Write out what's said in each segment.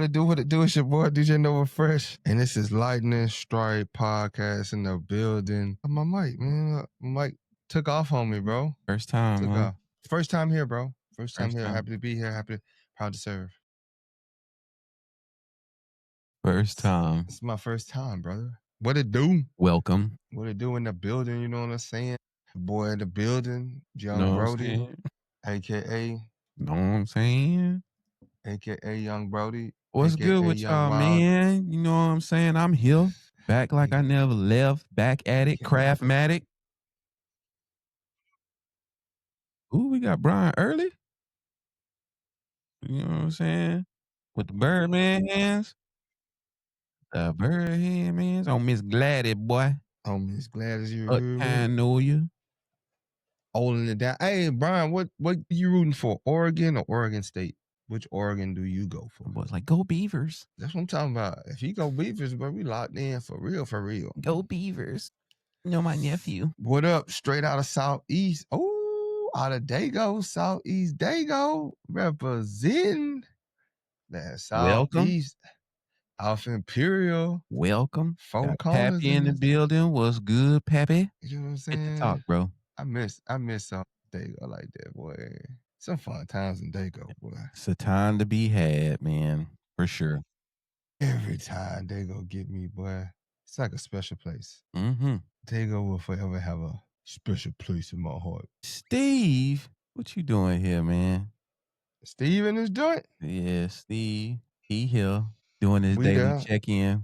What it do? It's your boy DJ Nova Fresh, and this is Lightning Strike Podcast in the building. My mic, man, my mic took off on me, bro. First time, Took huh? off. First time here, bro. First time First here. time. Happy to be here. Proud to serve. First time. It's my first time, brother. What it do? Welcome. What it do in the building? You know what I'm saying? Boy in the building, Young Know what I'm Brodie, saying? aka Know what I'm saying? Young Brodie. What's AKA good with Young y'all, Wild. man? You know what I'm saying? I'm here. Back like I never left. Back at it. Craftmatic. Ooh, we got Brian early. You know what I'm saying? With the Birdman hands. The bird hand, man. On Miss Gladys, boy. On Miss Gladys, you What heard me? kind know you? Holding it down. Hey, Brian, what you rooting for? Oregon or Oregon State? Which Oregon do you go for? My boy's like, go Beavers. That's what I'm talking about. If he go Beavers, bro, we locked in for real, for real. Go Beavers. You know my nephew. What up? Straight out of Southeast. Oh, out of Dago, Southeast Dago. Representing that Southeast. Alpha Imperial. Welcome. Four Got corners Pappy in the building. What's good, Pappy? You know what I'm saying? Get to talk, bro. I miss Dago like that, boy. Some fun times in Dago, boy. It's a time to be had, man, for sure. Every time Dago get me, boy, it's like a special place. Mm-hmm. Dago will forever have a special place in my heart. Steve, what you doing here, man? Steve in his joint? Yeah, Steve. He here doing his daily check-in.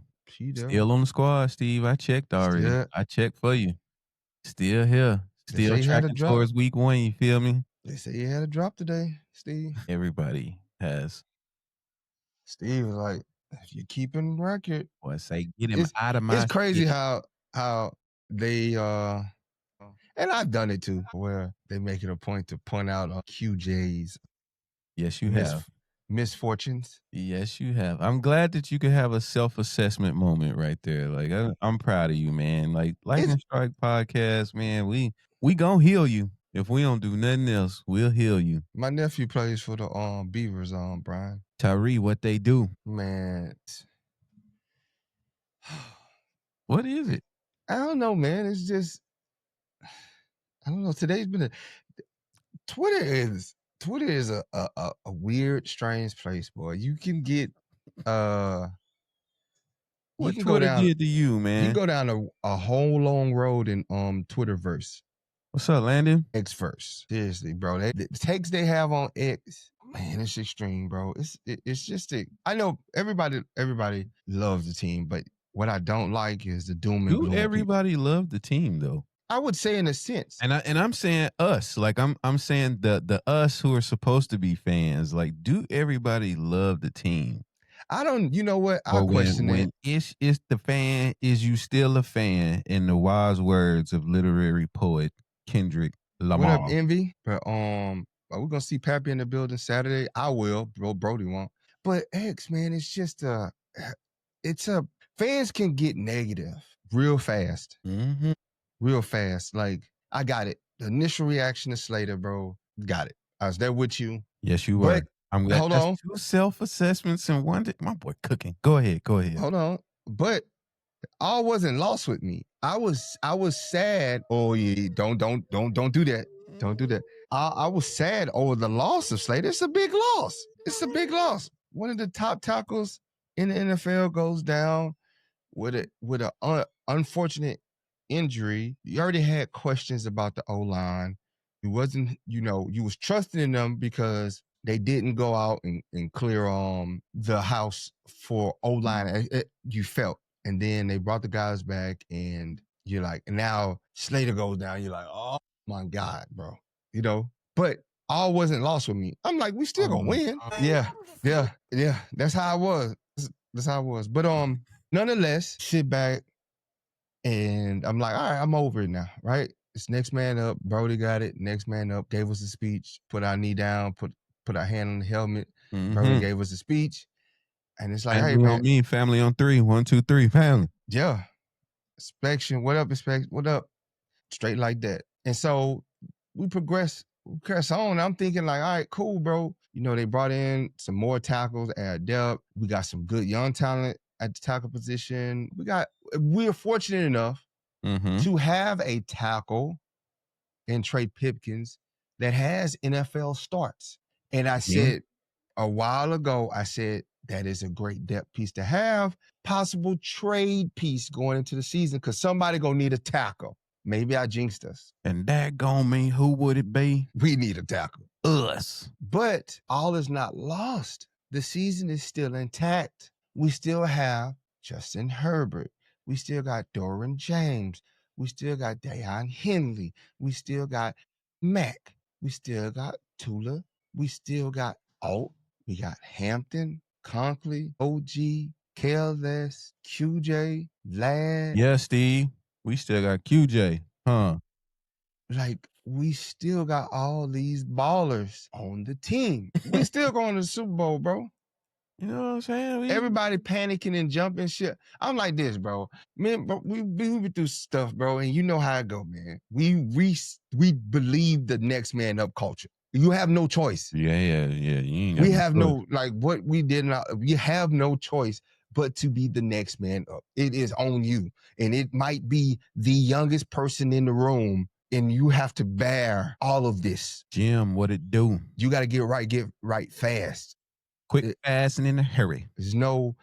Still on the squad, Steve. I checked already. I checked for you. Still here. Still tracking towards week 1, you feel me? They say he had a drop today, Steve. Everybody has. Steve was like, if you're keeping record. Boy, say, get him out of my It's crazy how they and I've done it too, where they make it a point to point out QJ's yes, you have misfortunes. Yes, you have. I'm glad that you could have a self-assessment moment right there. Like I'm proud of you, man. Like Lightning Strike Podcast, man. We gonna heal you. If we don't do nothing else, we'll heal you. My nephew plays for the Beavers, Brian. Tyree, what they do? Man. What is it? I don't know, man. It's just, I don't know. Today's been Twitter is a weird, strange place, boy. You can get what Twitter did to you, man? You go down a whole long road in Twitterverse. What's up, Landon? Xverse. Seriously, bro. The takes they have on X, man, it's extreme, bro. It's just I know everybody loves the team, but what I don't like is the doom and gloom. Everybody love the team though. I would say in a sense. And I'm saying us. Like I'm saying the us who are supposed to be fans. Like, do everybody love the team? I don't, you know what? I question it. It's the fan, is you still a fan, in the wise words of literary poet Kendrick Lamar. What up, Envy? But we're gonna see Pappy in the building Saturday. I will, bro. Brodie won't. But X, man, it's just fans can get negative real fast. Mm-hmm. Real fast. Like, I got it. The initial reaction to Slater, bro. Got it. I was there with you. Yes, you were. I'm glad. Hold on. 2 self-assessments in one day. My boy cooking. Go ahead. Hold on. But all wasn't lost with me. I was sad. Oh yeah, don't do that. Don't do that. I was sad over the loss of Slater. It's a big loss. One of the top tackles in the NFL goes down with an unfortunate injury. You already had questions about the O-line. It wasn't, you was trusting in them because they didn't go out and clear the house for O-line. You felt. And then they brought the guys back, and you're like, and now Slater goes down. You're like, oh my God, bro. But all wasn't lost with me. I'm like, we still gonna win. Yeah. That's how I was. But nonetheless, sit back, and I'm like, all right, I'm over it now, right? It's next man up. Brodie got it. Next man up. Gave us a speech. Put our knee down. Put our hand on the helmet. Mm-hmm. Brodie gave us a speech. And it's like, hey, man. On me, family on 3. 1, 2, 3, family. Yeah. Inspection. What up, inspection? What up? Straight like that. And so we progressed press on. I'm thinking like, all right, cool, bro. You know, they brought in some more tackles at depth. We got some good young talent at the tackle position. We're fortunate enough to have a tackle in Trey Pipkins that has NFL starts. And I said a while ago, I said, that is a great depth piece to have. Possible trade piece going into the season because somebody gonna need a tackle. Maybe I jinxed us. And that gonna mean who would it be? We need a tackle. Us. But all is not lost. The season is still intact. We still have Justin Herbert. We still got Doran James. We still got Deion Henley. We still got Mack. We still got Tula. We still got Alt. We got Hampton, Conklin, OG, Kelvin, QJ, Vlad. Yeah, Steve. We still got QJ. Huh. Like, we still got all these ballers on the team. We still going to the Super Bowl, bro. You know what I'm saying? Everybody panicking and jumping shit. I'm like this, bro. Man, bro, we been through stuff, bro, and you know how it go, man. We believe the next man up culture. You have no choice. Yeah. We have no, like, what we did not, we have no choice but to be the next man up. It is on you. And it might be the youngest person in the room, and you have to bear all of this. Jim, what it do? You got to get right fast. Quick, fast, and in a hurry. There's no,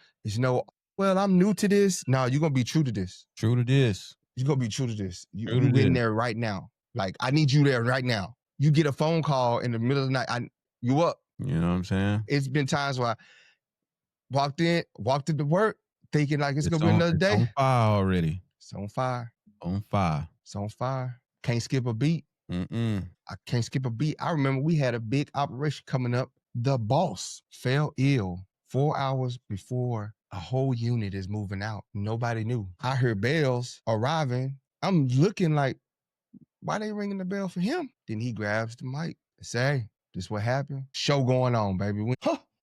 well, I'm new to this. No, you're going to be true to this. True to this. You're going to be true to this. You in there right now. Like, I need you there right now. You get a phone call in the middle of the night. You up. You know what I'm saying? It's been times where I walked into work thinking like it's going to be another day. It's on fire already. It's on fire. On fire. It's on fire. Can't skip a beat. I can't skip a beat. I remember we had a big operation coming up. The boss fell ill 4 hours before a whole unit is moving out. Nobody knew. I heard bells arriving. I'm looking like, why they ringing the bell for him? Then he grabs the mic and say, hey, this what happened. Show going on, baby.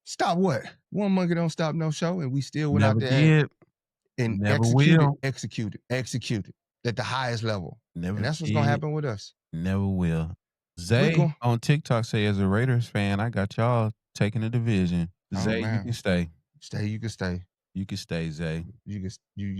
Stop what? One monkey don't stop no show. And we still went out there and executed at the highest level. And that's what's going to happen with us. Never will. Zay on TikTok say, as a Raiders fan, I got y'all taking the division. Zay, you can stay. You can stay. You can stay, Zay. You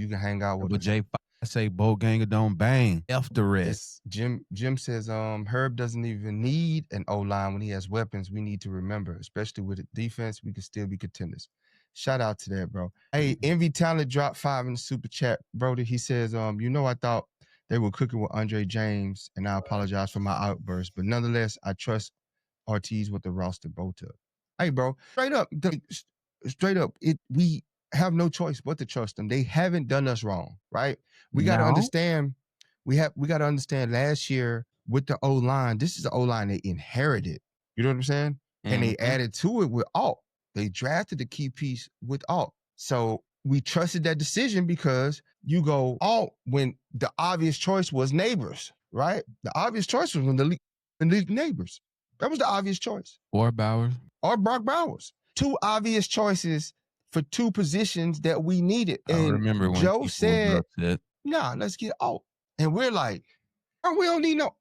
can hang out with us. Jay say, Bo Ganger don't bang. F the rest. Jim says, Herb doesn't even need an O-line when he has weapons. We need to remember, especially with the defense, we can still be contenders. Shout out to that, bro. Hey, Envy Talent dropped 5 in the super chat, Brodie. He says, I thought they were cooking with Andre James, and I apologize for my outburst, but nonetheless, I trust Ortiz with the roster both up. Hey, bro, straight up, we have no choice but to trust them. They haven't done us wrong, right? We got to understand. We got to understand. Last year with the O-line, this is the O-line they inherited. You know what I'm saying? And they added to it with Alt. They drafted the key piece with Alt. So we trusted that decision because you go Alt when the obvious choice was Neighbors, right? The obvious choice was when the league Neighbors. That was the obvious choice. Or Bowers. Or Brock Bowers. 2 obvious choices for 2 positions that we needed. And I remember when Joe said, nah, let's get Alt. And we're like, oh, we don't need no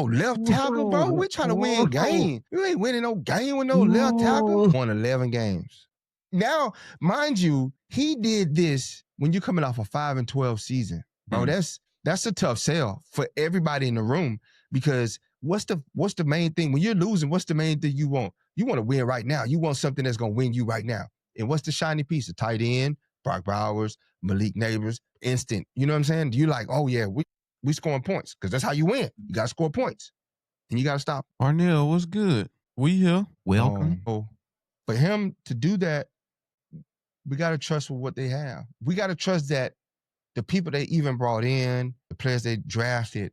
left tackle, bro. We're trying to win games. You ain't winning no game with no left tackle. Won 11 games. Now, mind you, he did this when you're coming off a 5-12 season. Bro, that's a tough sell for everybody in the room because what's the main thing? When you're losing, what's the main thing you want? You want to win right now. You want something that's going to win you right now. And what's the shiny piece? A tight end, Brock Bowers, Malik Neighbors, instant. You know what I'm saying? You're like, oh, yeah, we scoring points because that's how you win. You got to score points. And you got to stop. Arnell, what's good? We here. Welcome. For him to do that, we got to trust with what they have. We got to trust that the people they even brought in, the players they drafted,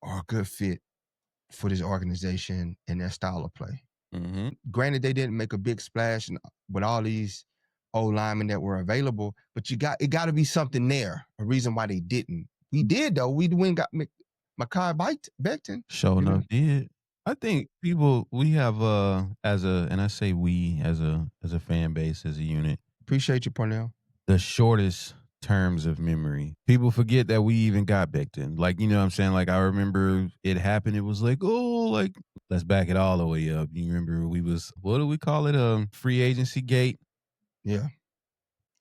are a good fit for this organization and their style of play. Granted, they didn't make a big splash with all these old linemen that were available, but it got to be something there, a reason why they didn't. We did, though. We went got Mekhi Becton. Sure enough did. I think we have, and I say we as a fan base, as a unit. Appreciate you, Parnell. The shortest terms of memory. People forget that we even got Becton. Like, you know what I'm saying? Like, I remember it happened. It was like, oh, like, let's back it all the way up. You remember we was, what do we call it? Free agency gate. Yeah.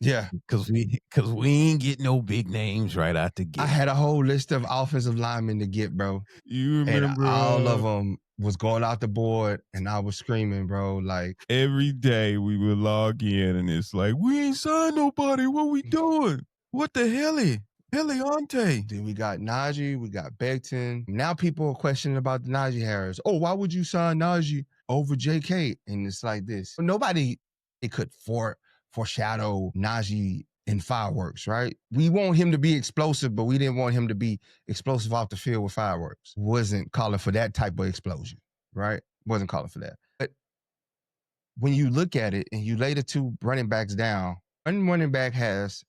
Yeah. Cause we ain't get no big names right out the gate. I had a whole list of offensive linemen to get, bro. You remember and all of them was going out the board, and I was screaming, bro. Like every day we would log in, and it's like, we ain't signed nobody. What we doing? What the Heliante? Then we got Najee, we got Becton. Now people are questioning about the Najee Harris. Oh, why would you sign Najee over JK? And it's like this. Nobody could foreshadow Najee in fireworks, right? We want him to be explosive, but we didn't want him to be explosive off the field with fireworks. Wasn't calling for that type of explosion, right? Wasn't calling for that. But when you look at it and you lay the two running backs down, one running back has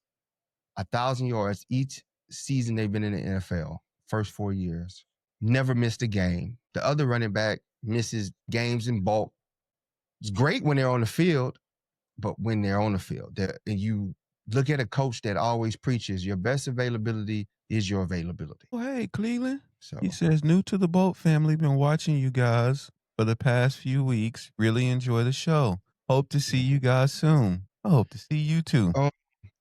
1,000 yards each season they've been in the NFL, first 4 years. Never missed a game. The other running back misses games in bulk. It's great when they're on the field, but when they're on the field, and you look at a coach that always preaches your best availability is your availability. Oh, hey, Cleveland. So he says, new to the Bolt family, been watching you guys for the past few weeks. Really enjoy the show. Hope to see you guys soon. I hope to see you too.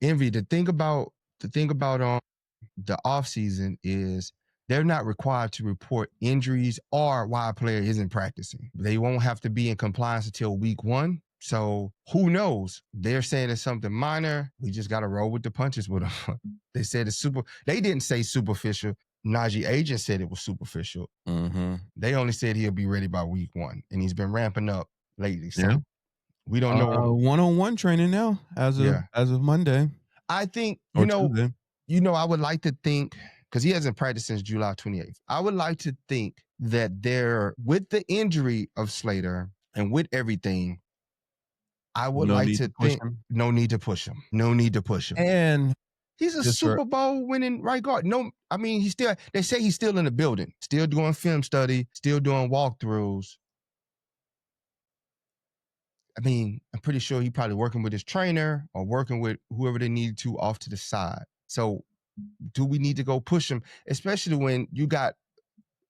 Envy, the thing about the offseason is they're not required to report injuries or why a player isn't practicing. They won't have to be in compliance until week 1. So who knows? They're saying it's something minor. We just got to roll with the punches with them. They said it's they didn't say superficial. Najee agent said it was superficial. Mm-hmm. They only said he'll be ready by week 1, and he's been ramping up lately. So we don't know. One-on-one training now as of Monday. I think, I would like to think, because he hasn't practiced since July 28th. I would like to think that with the injury of Slater and with everything, I would like to think no need to push him. No need to push him. And he's a Super Bowl winning right guard. No, I mean, they say he's still in the building, still doing film study, still doing walkthroughs. I mean, I'm pretty sure he's probably working with his trainer or working with whoever they need to off to the side. So do we need to go push him? Especially when you got,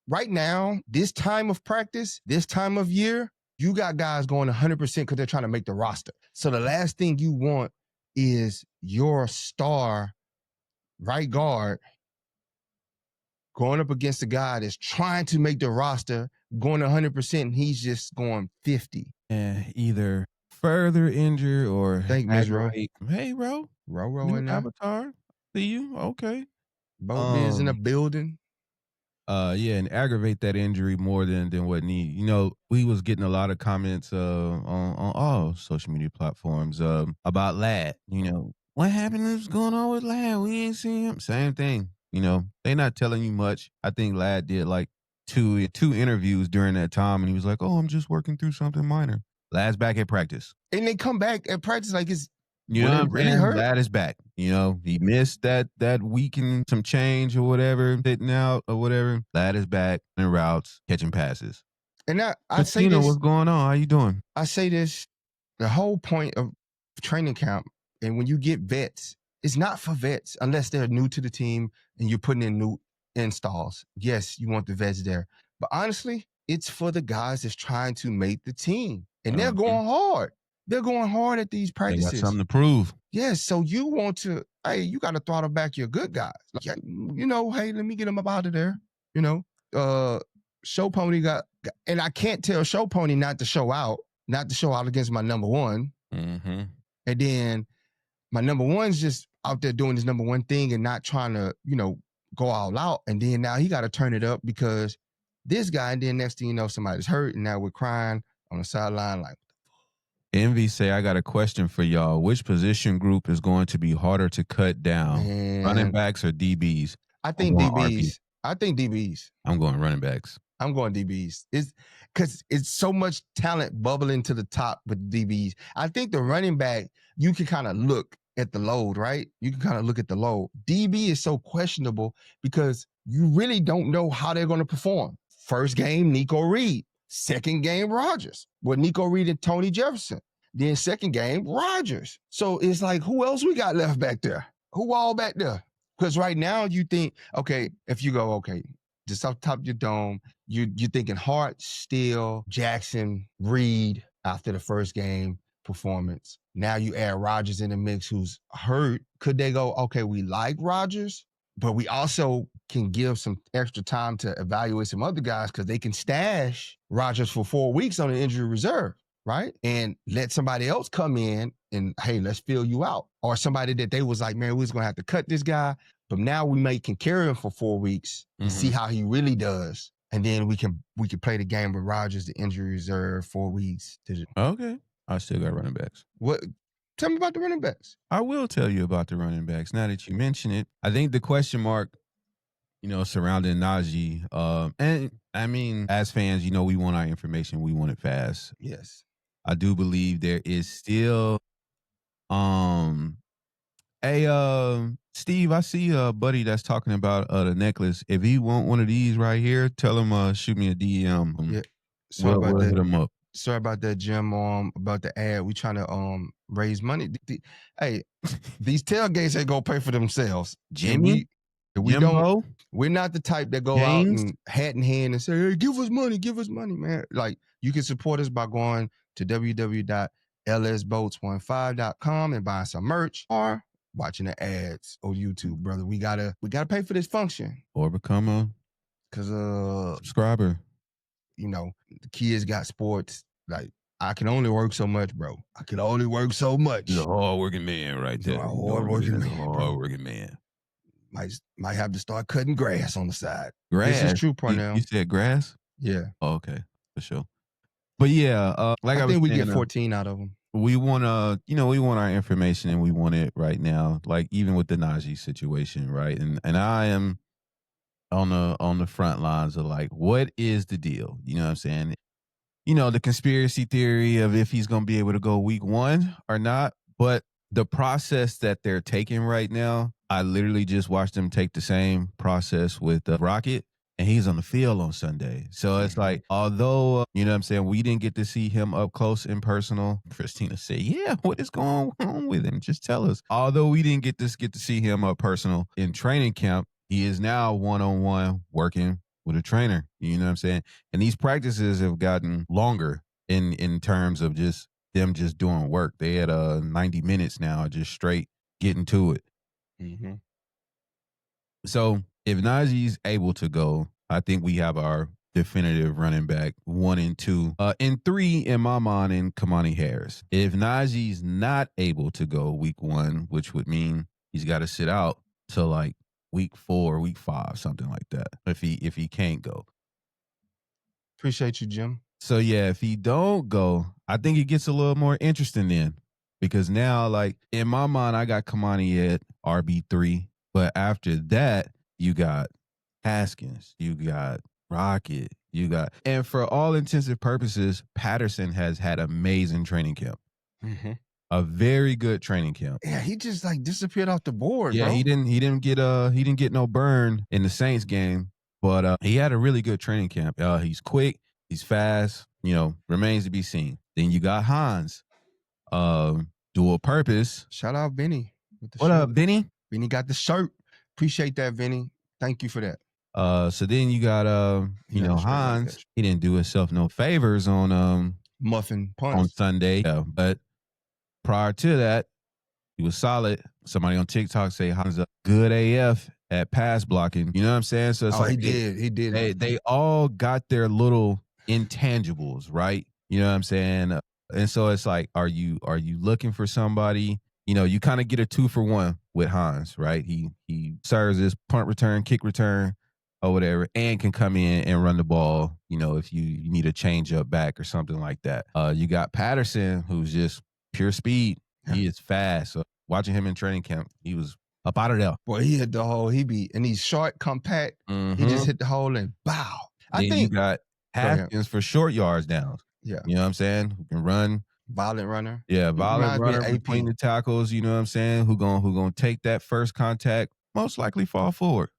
right now, this time of practice, this time of year, you got guys going 100% because they're trying to make the roster. So the last thing you want is your star right guard going up against a guy that's trying to make the roster, going 100%, and he's just going 50. Either further injure or aggravate. Hey, Ro in there. Avatar. See you? Okay. Both is in the building. And aggravate that injury more than what need. We was getting a lot of comments on all social media platforms about Lad. What happened? What's going on with Lad? We ain't seen him. Same thing. They not telling you much. I think Lad did like two interviews during that time, and he was like, "Oh, I'm just working through something minor." Lad's back at practice, and they come back at practice like it's really hurt. Lad is back. He missed that week and some change or whatever, sitting out or whatever. Lad is back in routes, catching passes. And I say this, what's going on? How you doing? I say this, the whole point of training camp, and when you get vets, it's not for vets unless they're new to the team and you're putting in new installs. Yes, you want the vets there. But honestly, it's for the guys that's trying to make the team. And they're going hard. They're going hard at these practices. They got something to prove. Yes, so you want to, you got to throttle back your good guys. Like, hey, let me get them up out of there. Show Pony and I can't tell Show Pony not to show out against my number one. Mm-hmm. And then my number one's just out there doing his number one thing and not trying to, go all out. And then now he got to turn it up because this guy, and then next thing you know, somebody's hurt, and now we're crying on the sideline like, Envy say, I got a question for y'all. Which position group is going to be harder to cut down? Running backs or DBs? I think DBs. I'm going running backs. I'm going DBs. It's because it's so much talent bubbling to the top with DBs. I think the running back, you can kind of look at the load, right? You can kind of look at the load. DB is so questionable because you really don't know how they're going to perform. First game, Nico Reed. Second game, Rodgers. With Nico Reed and Tony Jefferson. Then second game, Rodgers. So it's like, who else we got left back there? Who all back there? Because right now you think, okay, if you go, okay, just off the top of your dome, you're thinking Hart, Steele, Jackson, Reed after the first game performance. Now you add Rodgers in the mix who's hurt. Could they go, okay, we like Rodgers, but we also can give some extra time to evaluate some other guys because they can stash Rodgers for 4 weeks on the injury reserve, right? And let somebody else come in and, hey, let's fill you out. Or somebody that they was like, man, we was going to have to cut this guy, but now we can carry him for 4 weeks and see how he really does. And then we can play the game with Rodgers, the injury reserve, 4 weeks. Okay. I still got running backs. What? Tell me about the running backs. I will tell you about the running backs. Now that you mention it, I think the question mark, surrounding Najee, and I mean, as fans, we want our information. We want it fast. Yes. I do believe there is still, Steve, I see a buddy that's talking about the necklace. If he want one of these right here, tell him shoot me a DM. Yeah. Sorry about we'll that. Hit him up. Sorry about that, Jim. About the ad. We trying to raise money. Hey, these tailgates ain't gonna pay for themselves. Jimmy, we're not the type that go out and hat in hand and say, hey, give us money, man. Like, you can support us by going to www.lsboats15.com and buying some merch or watching the ads on YouTube, brother. We gotta pay for this function. Or become a subscriber. The kids got sports. Like, I can only work so much, bro. I can only work so much. He's a hard-working man right there. Hard-working man. Might have to start cutting grass on the side. Grass? This is true, Parnell. You said grass? Yeah. Oh, okay. For sure. But yeah, I think we get 14 out of them. We want we want our information and we want it right now. Like, even with the Najee situation, right? And I am on the front lines of, like, what is the deal? You know what I'm saying? The conspiracy theory of if he's going to be able to go week 1 or not. But the process that they're taking right now, I literally just watched them take the same process with Rocket, and he's on the field on Sunday. So it's like, although, you know what I'm saying, we didn't get to see him up close and personal. Christina said, yeah, what is going on with him? Just tell us. Although we didn't get to see him up personal in training camp, he is now one-on-one working with a trainer. You know what I'm saying? And these practices have gotten longer in terms of just them just doing work. They had 90 minutes now, just straight getting to it. Mm-hmm. So if Najee's able to go, I think we have our definitive running back 1 and 2. And 3 in my mind in Kamani Harris. If Najee's not able to go week 1, which would mean he's got to sit out till like week 4, week 5, something like that, if he can't go. Appreciate you, Jim. So yeah, if he don't go, I think it gets a little more interesting then, because now, like, in my mind, I got Kamani at RB3, but after that, you got Haskins, you got Rocket, and for all intensive purposes, Patterson has had amazing training camp. Mm-hmm. A very good training camp. Yeah, he just like disappeared off the board. Yeah, bro. he didn't get no burn in the Saints game, but he had a really good training camp. He's quick, he's fast. Remains to be seen. Then you got Hans, dual purpose. Shout out Vinny. What up, Vinny? Vinny got the shirt. Appreciate that, Vinny. Thank you for that. So then you got Hans. Like, he didn't do himself no favors on muffin punch on Sunday. Yeah, but prior to that, he was solid. Somebody on TikTok say Hans is good AF at pass blocking. You know what I'm saying? So it's like he did. They all got their little intangibles, right? You know what I'm saying? And so it's like, are you looking for somebody? You kind of get a 2-for-1 with Hans, right? He serves as punt return, kick return, or whatever, and can come in and run the ball, if you need a change up back or something like that. You got Patterson, who's just pure speed. Yeah. He is fast. So watching him in training camp, he was up out of there. Boy, he hit the hole. And he's short, compact. Mm-hmm. He just hit the hole and bow. I think you got Haskins for short yards downs. Yeah. You know what I'm saying? Who can run. Violent runner. Yeah, violent runner between the tackles, you know what I'm saying? Who gonna take that first contact, most likely fall forward.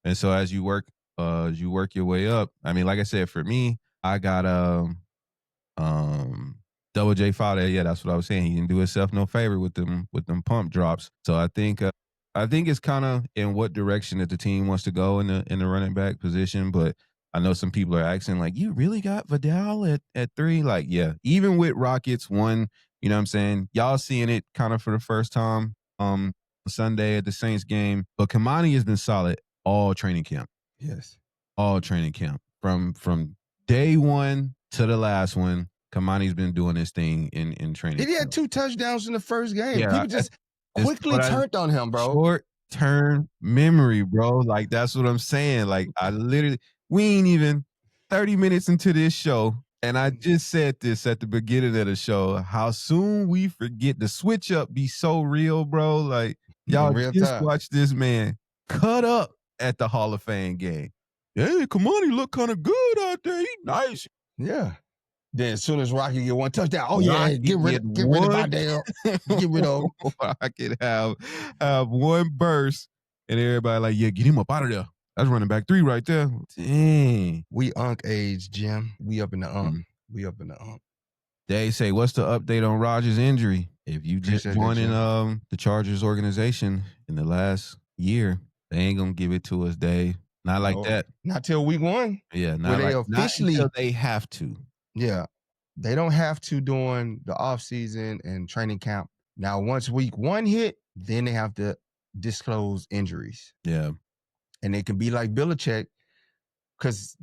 And so as you work your way up, I mean, like I said, for me, I got Double J Fowler. Yeah, that's what I was saying. He didn't do himself no favor with them pump drops. So I think I think it's kind of in what direction that the team wants to go in the running back position, but I know some people are asking like, you really got Vidal at 3? Like, yeah, even with Rockets 1, you know what I'm saying? Y'all seeing it kind of for the first time Sunday at the Saints game, but Kamani has been solid all training camp. Yes. All training camp. From day 1 to the last one, Kamani's been doing his thing in training He camp. had 2 touchdowns in the first game. Yeah, People just quickly turned on him, bro. Short-term memory, bro. Like, that's what I'm saying. Like, we ain't even 30 minutes into this show, and I just said this at the beginning of the show, how soon we forget the switch up be so real, bro. Like, y'all just watch this man cut up at the Hall of Fame game. Hey, Kamani look kind of good out there. He nice. Yeah. Then as soon as Rocky get 1 touchdown, oh yeah, get rid of Vidal. Get rid of him. I could have 1 burst and everybody like, yeah, get him up out of there. That's running back 3 right there. Dang. We unk age, Jim. We up in the unk. We up in the unk. They say, what's the update on Rodgers' injury? If you just joining the Chargers organization in the last year, they ain't gonna give it to us, Dave. Not like that. Not till week 1. Yeah, not until they have to. Yeah. They don't have to during the offseason and training camp. Now, once week 1 hit, then they have to disclose injuries. Yeah. And they can be like Belichick, because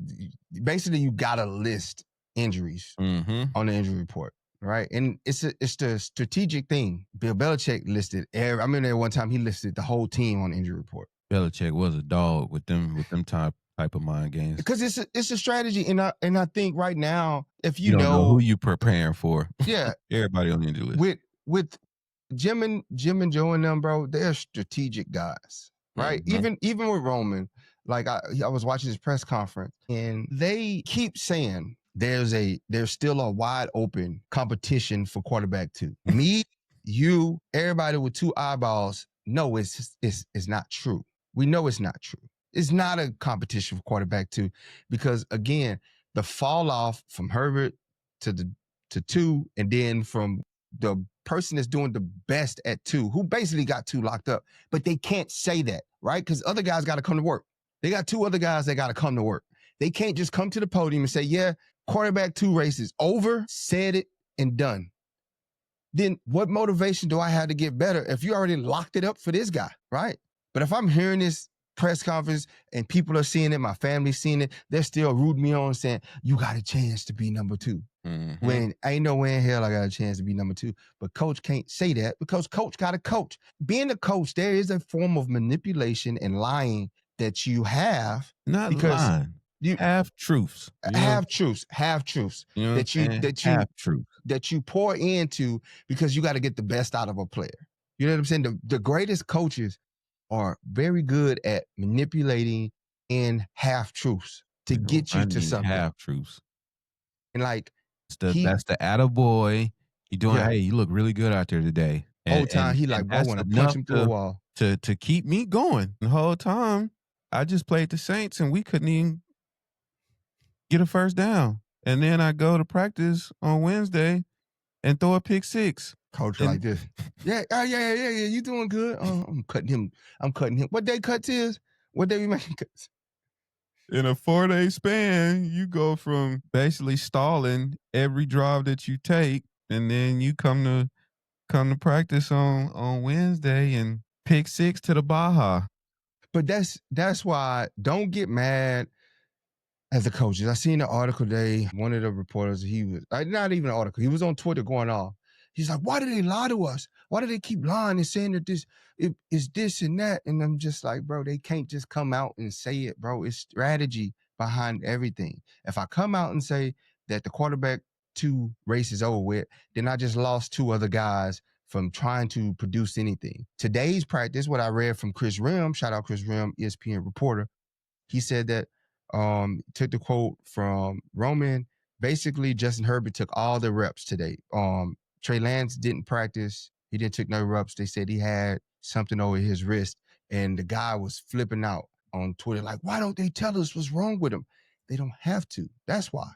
basically you got to list injuries on the injury report, right? And it's the strategic thing. Bill Belichick listed I remember one time he listed the whole team on the injury report. Belichick was a dog with them type of mind games. Because it's a strategy, and I think right now, if you don't know who you preparing for, yeah, everybody on the injury list. With Jim and Joe and them, bro, they're strategic guys, right? Even with Roman, like I was watching his press conference, and they keep saying there's still a wide open competition for quarterback 2. Me, you, everybody with 2 eyeballs know it's not true. We know it's not true. It's not a competition for quarterback 2, because again, the fall off from Herbert to 2, and then from the person that's doing the best at 2, who basically got 2 locked up, but they can't say that, right? Because other guys got to come to work. They got 2 other guys that got to come to work. They can't just come to the podium and say, yeah, quarterback 2 race is over, said it, and done. Then what motivation do I have to get better if you already locked it up for this guy, right? But if I'm hearing this press conference and people are seeing it, my family's seeing it, they're still rooting me on, saying, you got a chance to be number 2. When ain't no way in hell I got a chance to be number 2. But coach can't say that, because coach got to coach. Being a coach, there is a form of manipulation and lying that you have. Not because lying. You have truths. Have truths. You know that you pour into, because you got to get the best out of a player. You know what I'm saying? The greatest coaches are very good at manipulating in half truths to get you to something. Half truths. And like that's the attaboy. You doing? Hey, you look really good out there today. Whole time he like, bro, want to punch him through a wall to keep me going. The whole time I just played the Saints and we couldn't even get a first down. And then I go to practice on Wednesday and throw a pick 6. Coach like this. Yeah. You doing good? I'm cutting him. What day cuts is? What day we making cuts? In a 4-day span, you go from basically stalling every drive that you take, and then you come to practice on Wednesday and pick 6 to the Baja. But that's why don't get mad as the coaches. I seen an article today. One of the reporters, he was not even an article. He was on Twitter going off. He's like, why do they lie to us? Why do they keep lying and saying that this is this and that? And I'm just like, bro, they can't just come out and say it, bro. It's strategy behind everything. If I come out and say that the quarterback 2 race is over with, then I just lost 2 other guys from trying to produce anything. Today's practice, what I read from Chris Rim, shout out Chris Rim, ESPN reporter, he said that, took the quote from Roman, basically Justin Herbert took all the reps today. Trey Lance didn't practice. He didn't take no reps. They said he had something over his wrist, and the guy was flipping out on Twitter like, why don't they tell us what's wrong with him? They don't have to. That's why.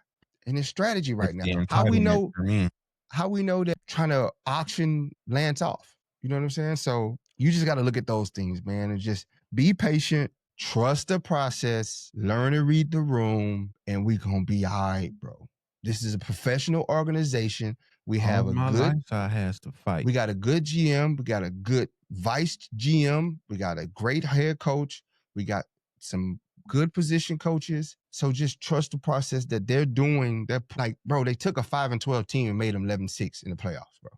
And it's strategy right now. How we know that trying to auction Lance off? You know what I'm saying? So you just got to look at those things, man, and just be patient, trust the process, learn to read the room, and we gonna be all right, bro. This is a professional organization. We have a good lifestyle has to fight. We got a good GM. We got a good vice GM. We got a great head coach. We got some good position coaches. So just trust the process that they're doing. They're like, bro, they took a 5-12 team and made them 11-6 in the playoffs, bro.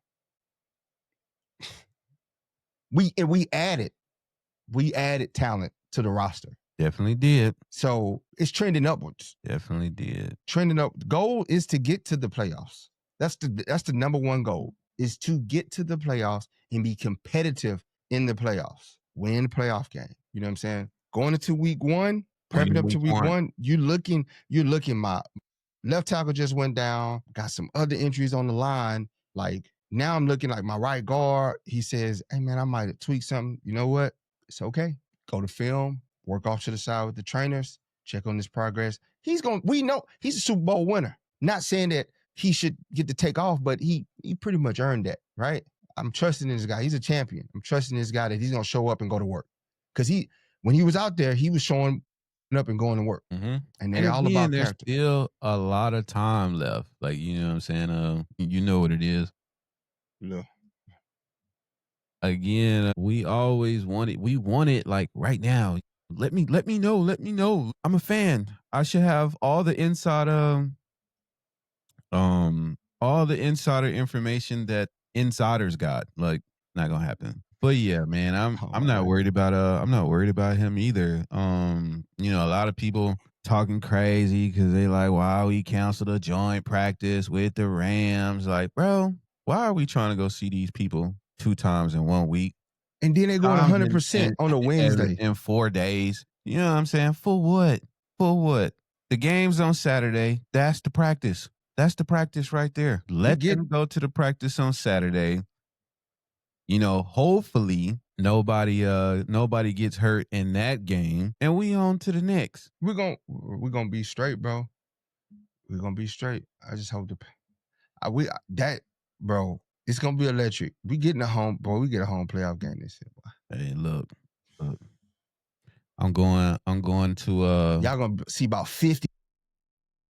We added talent to the roster. Definitely did. So it's trending upwards. Definitely did. Trending up. The goal is to get to the playoffs. That's the number one goal, is to get to the playoffs and be competitive in the playoffs. Win the playoff game. You know what I'm saying? Going into week one, prepping up to week one, you're looking, my left tackle just went down, got some other injuries on the line. Like, now I'm looking like my right guard. He says, hey man, I might have tweaked something. You know what? It's okay. Go to film, work off to the side with the trainers, check on his progress. We know he's a Super Bowl winner. Not saying that he should get to take off, but he pretty much earned that, right? I'm trusting this guy. He's a champion. I'm trusting this guy that he's going to show up and go to work. Because when he was out there, he was showing up and going to work. Mm-hmm. And they're all about there's character. Still a lot of time left. Like, you know what I'm saying? You know what it is. Yeah. Again, we always want it like right now. Let me know. I'm a fan. I should have all the insider information that insiders got. Like, not gonna happen. But yeah, man, I'm not worried about him either. You know, a lot of people talking crazy because they like, wow, he canceled a joint practice with the Rams. Like, bro, why are we trying to go see these people 2 times in 1 week? And then they going 100% on a Wednesday. In 4 days. You know what I'm saying? For what? The game's on Saturday. That's the practice. That's the practice right there. Let them go to the practice on Saturday. You know, hopefully nobody gets hurt in that game, and we on to the next. We're gonna be straight, bro. We're gonna be straight. I just hope bro, it's gonna be electric. We get a home playoff game this year, boy. Hey, look. I'm going to y'all gonna see about 50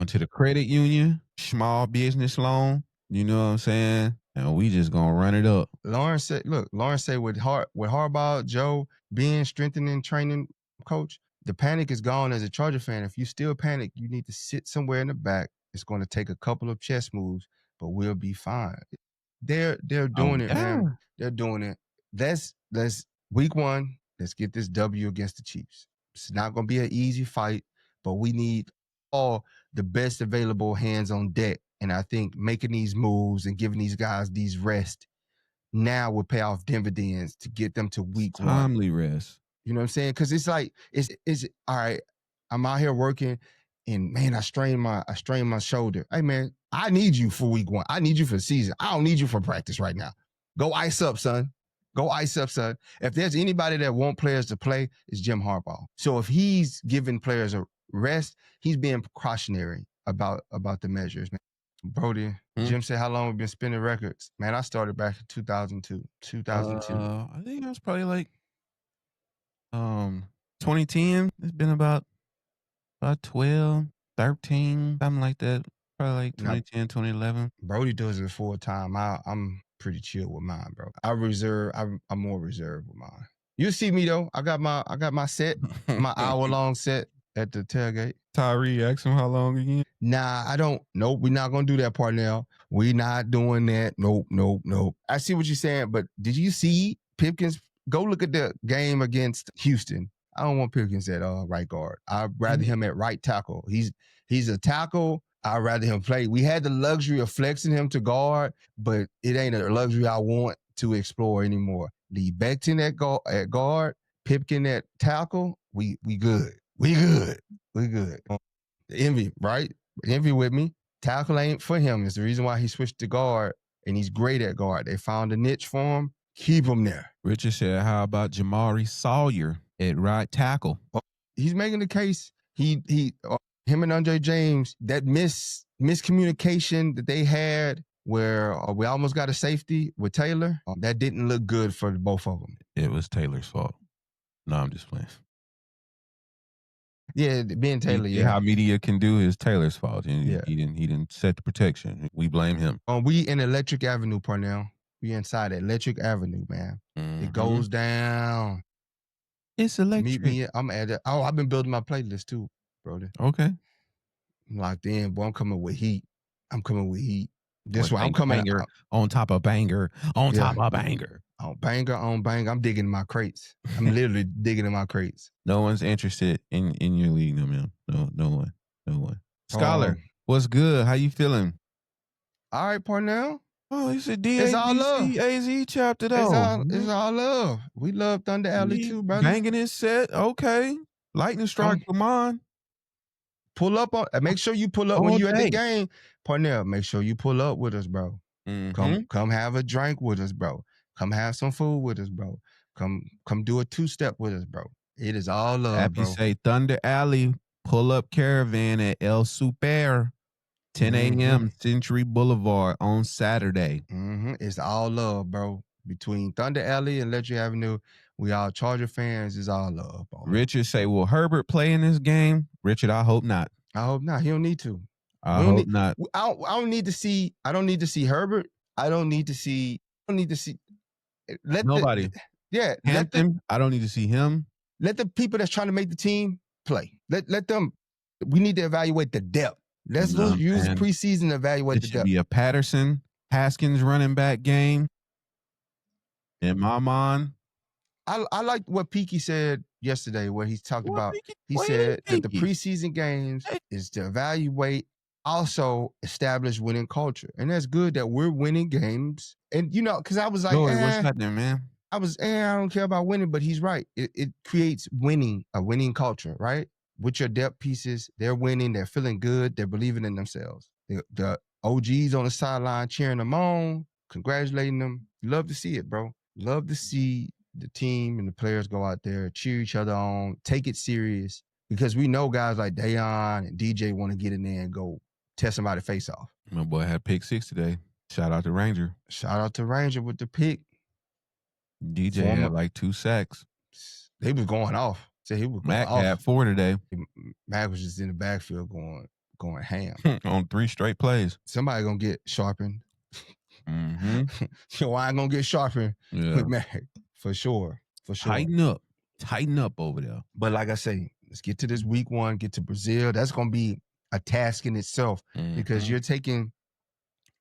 to the credit union, small business loan. You know what I'm saying? And we just gonna run it up. Lawrence said with Harbaugh, Joe being strengthening training coach, the panic is gone. As a Charger fan, if you still panic, you need to sit somewhere in the back. It's going to take a couple of chess moves, but we'll be fine. They're doing it, man. They're doing it. Let's week one. Let's get this W against the Chiefs. It's not going to be an easy fight, but we need all the best available hands on deck. And I think making these moves and giving these guys these rest now will pay off dividends to get them to week one. Timely rest. You know what I'm saying? Because it's like, it's all right. I'm out here working, and man, I strained my shoulder. Hey man, I need you for week one. I need you for the season. I don't need you for practice right now. Go ice up, son. Go ice up, son. If there's anybody that want players to play, it's Jim Harbaugh. So if he's giving players a rest, he's being precautionary about the measures, man. Brodie, Jim said, how long we've been spinning records? Man, I started back in 2002. I think it was probably like 2010. It's been about 12, 13, something like that. Probably like 2010, 2011. Brodie does it full time. I'm pretty chill with mine, bro. I'm more reserved with mine. You see me though. I got my set, my hour-long set at the tailgate. Tyree, ask him how long again? Nah, I don't. Nope, we're not gonna do that part now. We're not doing that. Nope. I see what you're saying, but did you see Pipkins? Go look at the game against Houston. I don't want Pipkins at right guard. I'd rather him at right tackle. He's a tackle. I'd rather him play. We had the luxury of flexing him to guard, but it ain't a luxury I want to explore anymore. Lee Becton at guard, Pipkin at tackle. We good. We good. Envy, right? Envy with me. Tackle ain't for him. It's the reason why he switched to guard, and he's great at guard. They found a niche for him. Keep him there. Richard said, how about Jamari Sawyer at right tackle? He's making the case. Him and Andre James, that miscommunication that they had where we almost got a safety with Taylor. That didn't look good for both of them. It was Taylor's fault. No, I'm just playing. Yeah, being Taylor, yeah. How media can do is Taylor's fault. And he didn't set the protection. We blame him. We in Electric Avenue, Parnell. We inside Electric Avenue, man. It goes down. It's electric. Meet me. I'm at it. Oh, I've been building my playlist too, Brodie. Okay. I'm locked in, boy. I'm coming with heat. This way, I'm coming banger on top of banger on top of banger. On banger on banger. I'm digging in my crates. I'm literally digging in my crates. No one's interested in your league, no man. No one. Scholar, what's good? How you feeling? All right, Parnell. Oh, it's a DABC AZ chapter though. It's all love. We love Thunder Alley too, brother. Banging his set. Okay. Lightning strike for mine. Pull up on. Make sure you pull up when you at the game, Parnell. Make sure you pull up with us, bro. Come have a drink with us, bro. Come have some food with us, bro. Come do a 2-step with us, bro. It is all love, Happy bro. say Thunder Alley pull up caravan at El Super, 10 a.m. Century Boulevard on Saturday. It's all love, bro. Between Thunder Alley and Electric Avenue, we all Charger fans. It's all love, bro. Richard say, will Herbert play in this game? Richard, I hope not. I hope not. He don't need to. I hope not. I don't need to see Herbert. I don't need to see. Nobody. Hampton, I don't need to see him. Let the people that's trying to make the team play. Let them. We need to evaluate the depth. Let's use preseason to evaluate the depth. It should be a Patterson, Haskins running back game. In my mind, I like what Peaky said yesterday, where he talked about. He said that the preseason games is to evaluate, also establish winning culture, and that's good that we're winning games. And because I was like, what's happening, man? I don't care about winning, but he's right. It creates a winning culture, right? With your depth pieces, they're winning, they're feeling good, they're believing in themselves. The OGs on the sideline cheering them on, congratulating them. You love to see it, bro. Love to see the team and the players go out there, cheer each other on, take it serious, because we know guys like Dayon and DJ want to get in there and go test somebody face off. My boy had pick 6 today. Shout out to Ranger. Shout out to Ranger with the pick. DJ had like 2 sacks. They was going off. So he was Mac had 4 today. Mac was just in the backfield going ham on 3 straight plays. Somebody gonna get sharpened. So I ain't gonna get sharpened with Mac for sure. Tighten up over there. But like I say, let's get to this week 1. Get to Brazil. That's gonna be a task in itself because you're taking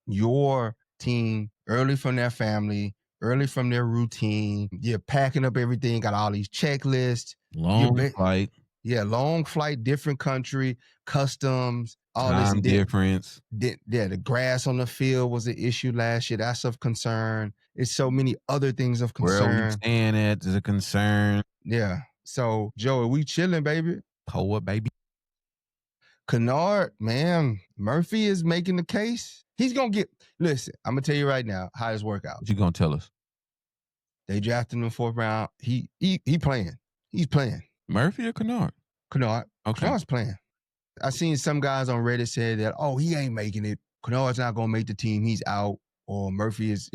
your team early from their family, early from their routine. You're packing up everything, got all these checklists. Long flight. Yeah, long flight, different country, customs, all time this difference. The grass on the field was an issue last year. That's of concern. It's so many other things of concern. Where are we staying at is a concern. Yeah. So, Joey, we chilling, baby. Poa, baby. Kennard, man, Murphy is making the case. He's going to listen, I'm going to tell you right now how this work out. What you going to tell us? They drafted him in the 4th round. He playing. He's playing. Murphy or Kennard? Kennard. Okay. Kennard's playing. I seen some guys on Reddit say that, he ain't making it. Kennard's not going to make the team. He's out. Or Murphy is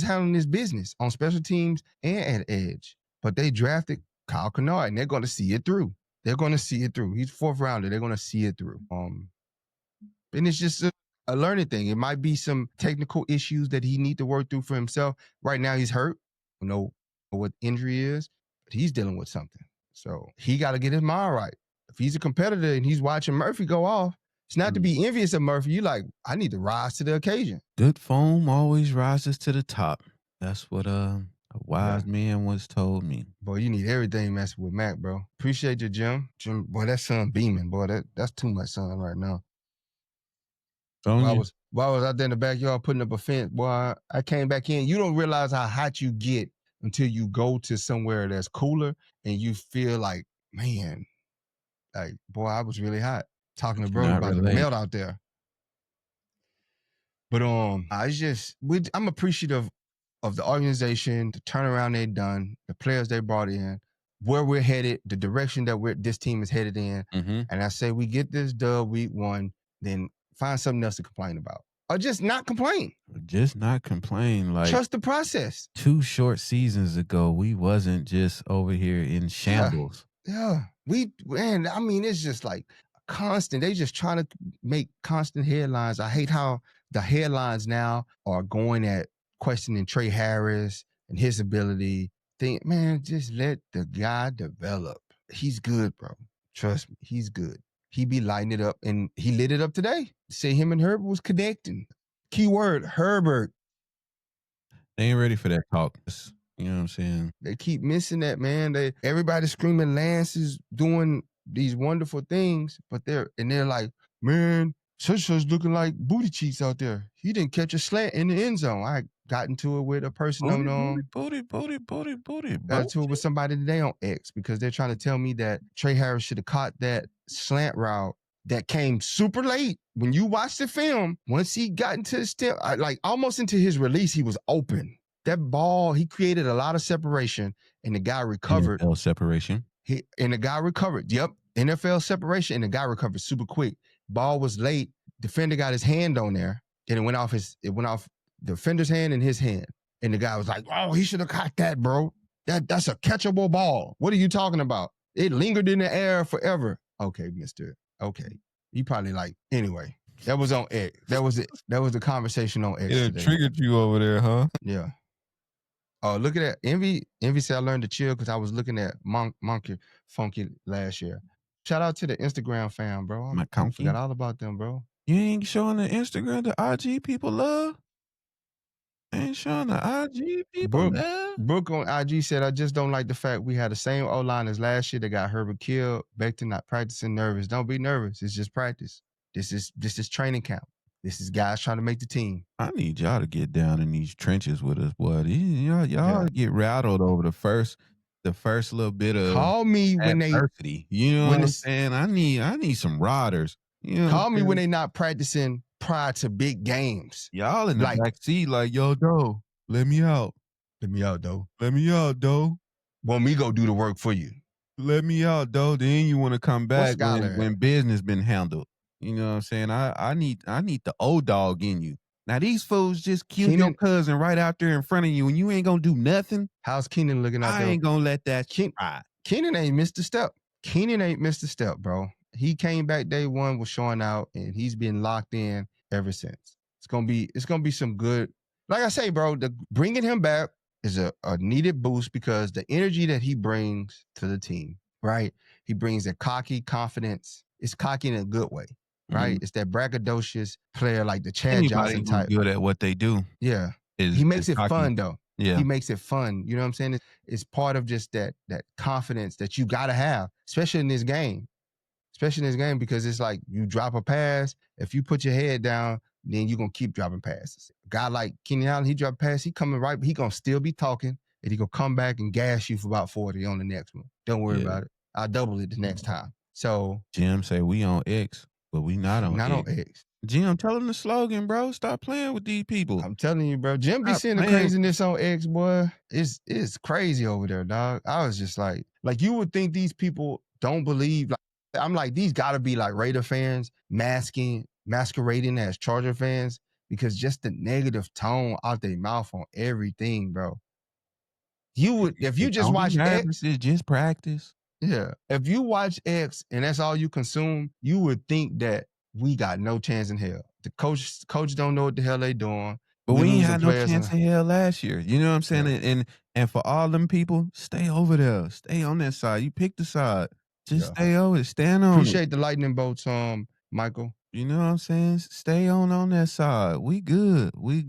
handling his business on special teams and at edge. But they drafted Kyle Kennard, and they're going to see it through. He's 4th rounder. They're going to see it through. And it's just a learning thing. It might be some technical issues that he need to work through for himself. Right now, he's hurt. I don't know what injury is, but he's dealing with something. So he got to get his mind right. If he's a competitor and he's watching Murphy go off, it's not to be envious of Murphy. You like, I need to rise to the occasion. Good foam always rises to the top. That's what a wise man once told me. Boy, you need everything messing with Mac, bro. Appreciate you, Jim. Boy, that sun beaming. Boy, that's too much sun right now. While I was out there in the backyard putting up a fence, boy, I came back in. You don't realize how hot you get until you go to somewhere that's cooler and you feel like, man, like, boy, I was really hot. Talking to Brodie about the melt out there. But I'm appreciative of the organization, the turnaround they've done, the players they brought in, where we're headed, the direction that this team is headed in. And I say we get this dub week 1, then find something else to complain about. Or just not complain. Just not complain. Like, trust the process. 2 short seasons ago, we wasn't just over here in shambles. Yeah. And I mean, it's just like constant. They just trying to make constant headlines. I hate how the headlines now are going at questioning Trey Harris and his ability. Man, just let the guy develop. He's good, bro. Trust me, he's good. He be lighting it up, and he lit it up today. Say him and Herbert was connecting. Keyword, Herbert. They ain't ready for that talk. You know what I'm saying? They keep missing that, man. Everybody screaming Lance is doing these wonderful things, but they're like, man, such looking like booty cheeks out there. He didn't catch a slant in the end zone. I got into it with a person booty. Got into it with somebody today on X because they're trying to tell me that Trey Harris should have caught that slant route that came super late. When you watch the film, once he got into his step, like almost into his release, he was open. That ball, he created a lot of separation, and the guy recovered. NFL separation. And the guy recovered. Yep, NFL separation, and the guy recovered super quick. Ball was late. Defender got his hand on there, and it went off the defender's hand and his hand. And the guy was like, "Oh, he should have caught that, bro. That's a catchable ball. What are you talking about? It lingered in the air forever." Okay, mister. Okay. You probably like, anyway. That was on X. That was it. That was the conversation on X. It triggered you over there, huh? Yeah. Oh, look at that. Envy said I learned to chill because I was looking at Monkey Funky last year. Shout out to the Instagram fam, bro. I forgot all about them, bro. You ain't showing the Instagram the IG people love? Ain't showing the IG people love? Brooke on IG said, I just don't like the fact we had the same O-line as last year that got Herbert killed. Becton not practicing, nervous. Don't be nervous. It's just practice. This is training camp. This is guys trying to make the team. I need y'all to get down in these trenches with us, boy. Y'all get rattled over the first little bit of call me adversity. You know what I'm saying? I need some riders. You know call me when they not practicing prior to big games. Y'all in the back seat like, yo, though, let me out. Let me out, though. Let me out, though. Want me go do the work for you. Let me out, though. Then you want to come back when business been handled. You know what I'm saying? I need the old dog in you. Now these fools just killed your cousin right out there in front of you, and you ain't gonna do nothing. How's Keenan looking out there? I ain't gonna let that ride. Keenan ain't missed a step. Keenan ain't missed a step, bro. He came back day one, was showing out, and he's been locked in ever since. It's gonna be some good. Like I say, bro, bringing him back is a needed boost because the energy that he brings to the team, right? He brings that cocky confidence. It's cocky in a good way. Right, it's that braggadocious player like the Chad Johnson type. Good at what they do. Yeah, he makes it fun though. Yeah, he makes it fun. You know what I'm saying? It's part of just that confidence that you gotta have, especially in this game. Because it's like you drop a pass. If you put your head down, then you're gonna keep dropping passes. A guy like Keenan Allen, he drop a pass, he coming right, but he gonna still be talking, and he gonna come back and gas you for about 40 on the next one. Don't worry about it. I'll double it the next time. So Jim say we on X. But we not on X. Jim, tell him the slogan, bro. Stop playing with these people. I'm telling you, bro. Jim be seeing the craziness on X, boy. It's crazy over there, dog. I was just like you would think these people don't believe. Like, I'm like, these gotta be like Raider fans masquerading as Charger fans because just the negative tone out their mouth on everything, bro. You would if you just watch X, it's just practice. Yeah. If you watch X and that's all you consume, you would think that we got no chance in hell. The coach don't know what the hell they doing. But we ain't had no chance in hell last year. You know what I'm saying? Yeah. And for all them people, stay over there. Stay on that side. You pick the side. Just stay over it. Stand on Appreciate the lightning bolts, Michael. You know what I'm saying? Stay on that side. We good. We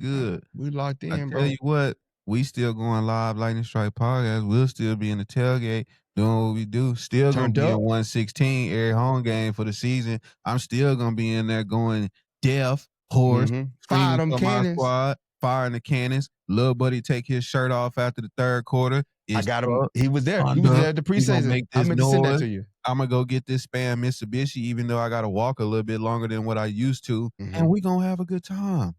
locked in, bro. I tell you what, we still going live Lightning Strike podcast. We'll still be in the tailgate doing what we do. Still going to be in 116 every home game for the season. I'm still going to be in there going deaf, hoarse, fire them cannons. Squad, firing the cannons. Little buddy take his shirt off after the third quarter. I got him. He was there. He was there at the preseason. I'm going to send that to you. I'm going to go get this Spam Mitsubishi, even though I got to walk a little bit longer than what I used to. And we going to have a good time.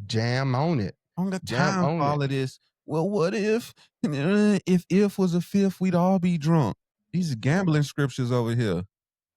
Jam on it. On the time for all of this. Well, what if was a fifth, we'd all be drunk. These are gambling scriptures over here.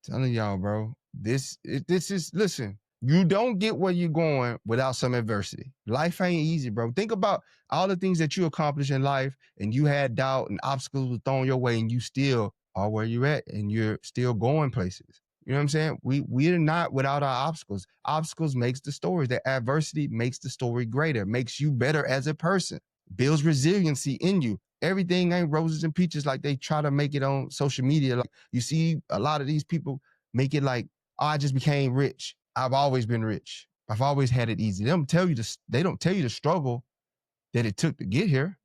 Telling y'all, bro. This is listen. You don't get where you're going without some adversity. Life ain't easy, bro. Think about all the things that you accomplished in life, and you had doubt and obstacles were thrown your way, and you still are where you're at, and you're still going places. You know what I'm saying? We're not without our obstacles. Obstacles makes the story. The adversity makes the story greater, makes you better as a person, builds resiliency in you. Everything ain't roses and peaches like they try to make it on social media. Like, you see a lot of these people make it like, oh, I just became rich. I've always been rich. I've always had it easy. They don't tell you the struggle that it took to get here.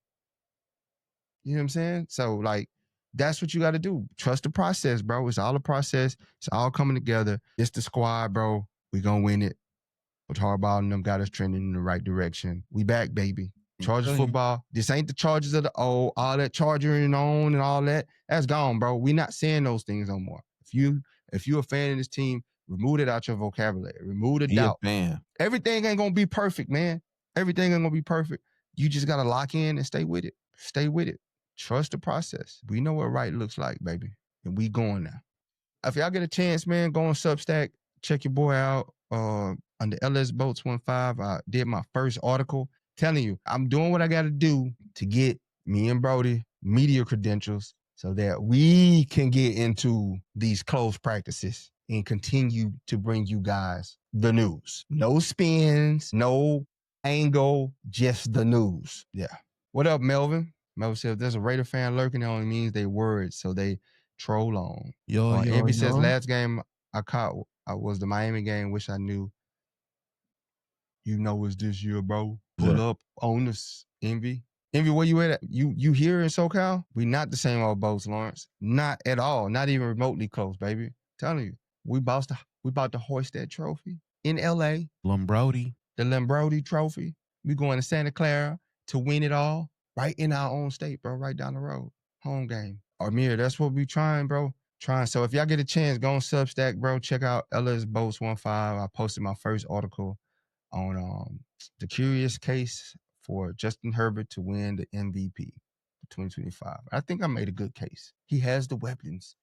You know what I'm saying? So like, that's what you got to do. Trust the process, bro. It's all a process. It's all coming together. It's the squad, bro. We gonna win it. Coach Harbaugh and them got us trending in the right direction. We back, baby. Chargers football. This ain't the Chargers of the old. All that charging on and all that. That's gone, bro. We not saying those things no more. If you a fan of this team, remove it out your vocabulary. Remove the doubt. Man. Everything ain't gonna be perfect, man. Everything ain't gonna be perfect. You just gotta lock in and stay with it. Stay with it. Trust the process. We know what right looks like, baby. And we going now. If y'all get a chance, man, go on Substack. Check your boy out. Under LS Bolts 15, I did my first article. Telling you, I'm doing what I got to do to get me and Brodie media credentials so that we can get into these closed practices and continue to bring you guys the news. No spins, no angle, just the news. Yeah. What up, Melvin? Melvin said, if there's a Raider fan lurking, it only means they worried, so they troll on. Envy says, last game I caught was the Miami game. Wish I knew. You know it's this year, bro. Pull up on us, Envy. Envy, where you at? You here in SoCal? We not the same old boats, Lawrence. Not at all. Not even remotely close, baby. Telling you, we about to hoist that trophy in LA. Brodie. The Brodie trophy. We going to Santa Clara to win it all right in our own state, bro. Right down the road. Home game. Amir, that's what we trying, bro. Trying. So if y'all get a chance, go on Substack, bro. Check out LS Bolts 15. I posted my first article on the curious case for Justin Herbert to win the MVP for 2025. I think I made a good case. He has the weapons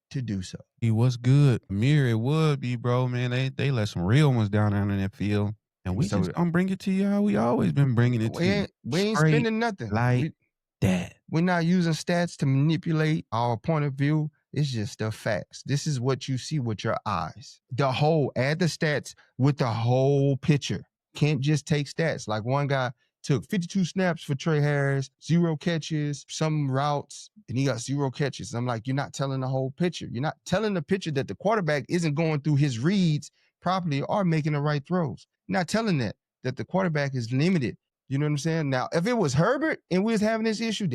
to do so. He was good. Amir, it would be, bro, man. They let some real ones down in that field. And we just gonna bring it to you how we always been bringing it to you. We ain't spending nothing. Like that. We're not using stats to manipulate our point of view. It's just the facts. This is what you see with your eyes. Add the stats with the whole picture. Can't just take stats. Like one guy took 52 snaps for Trey Harris, 0 catches, some routes, and he got 0 catches. I'm like, you're not telling the whole picture. You're not telling the picture that the quarterback isn't going through his reads properly or making the right throws. You're not telling that the quarterback is limited. You know what I'm saying? Now, if it was Herbert and we was having this issue,